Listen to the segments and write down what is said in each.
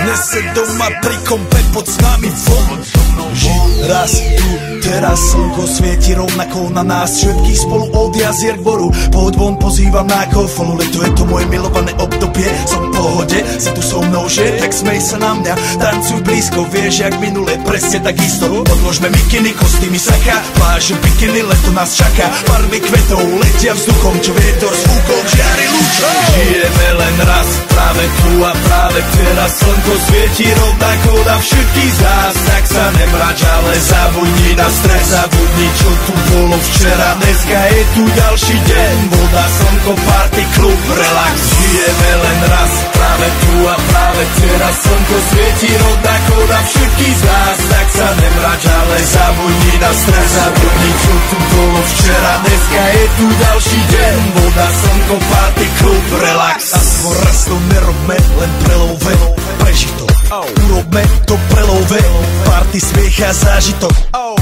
Dnes se doma pri kompe pod s nami von. Raz tu, teraz slnko svieti rovnako na nás všetkých spolu od jazier k boru. Poď von, pozývam na kofolu, leto je to moje milované obdobie. Som v pohode, si tu so mnou, že? Tak smej sa na mňa, tancuj blízko, vieš jak minule, presne tak isto. Odložme mikiny, kostýmy, saka, pláže, bikiny, leto nás čaká. Farby kvetov letia vzduchom, čo vietor s fúkom žiari lúčom. Žijeme len raz, práve tu a práve teraz slnko svieti rovnako na všetkých z nás. Tak sa nemrač, ale zabudni na stres, zabudni čo tu bolo včera. Dneska je tu ďalší deň, voda, slnko, party, klub, relax. Žijeme len raz, práve tu a práve teraz slnko svieti rovnako na všetkých z nás. Tak sa nemrač, ale zabudni na stres, zabudni čo tu bolo včera. Dneska je tu ďalší deň, voda, slnko, party, klub, relax. Aspoň raz to nerobme, len prelove, preži to. Urobme to prelove, party, smiech a zážitok.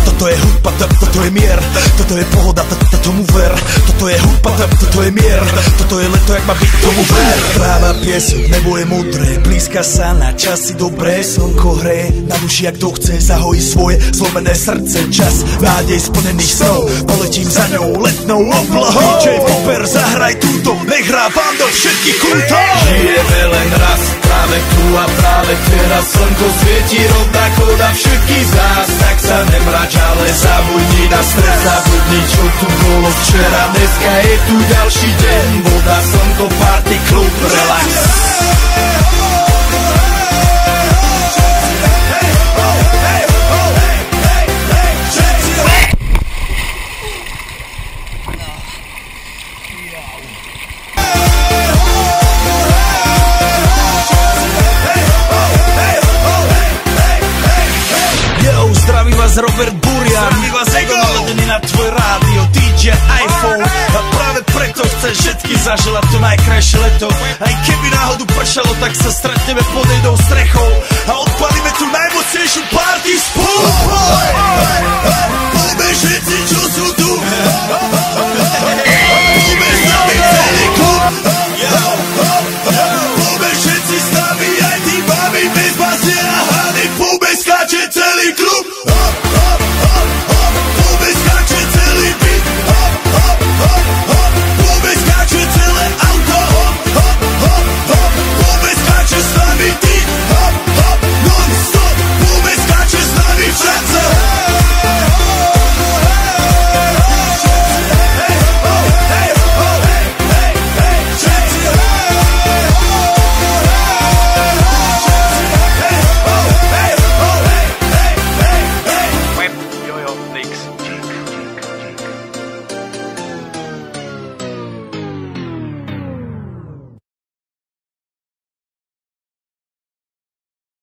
Toto je hudba, toto je mier, toto je pohoda, tomu ver. Toto je hudba, toto je mier, toto je leto, jak má byť, tomu ver. Práva pieseň, nebo je modré, blízka sa na časy dobré. Slnko hreje na duši, jak to chce, zahojí svoje zlomené srdce. Čas nádej splnených snov, poletím za ňou letnou oblohou. DJ Popper, zahraj túto, nech hrá vám do všetkých kútov. Žijeme len raz, práve tu a práve teraz slnko svieti rovnako na všetkých z nás. Tak sa nemrač, ale zabudni na stres, zabudni čo tu bolo včera. Dneska je tu ďalší deň, voda, slnko, party, klub, relax. Robert Burian, zdraví vás Ego naladený na tvoj rádio, DJ iPhone. A práve preto chcem všetky zaželať to najkrajšie leto. Aj keby náhodu pršalo, tak sa stretneme pod jednou strechou a odpalíme tú najmocnejšiu party spolu. Poďme všetci, čo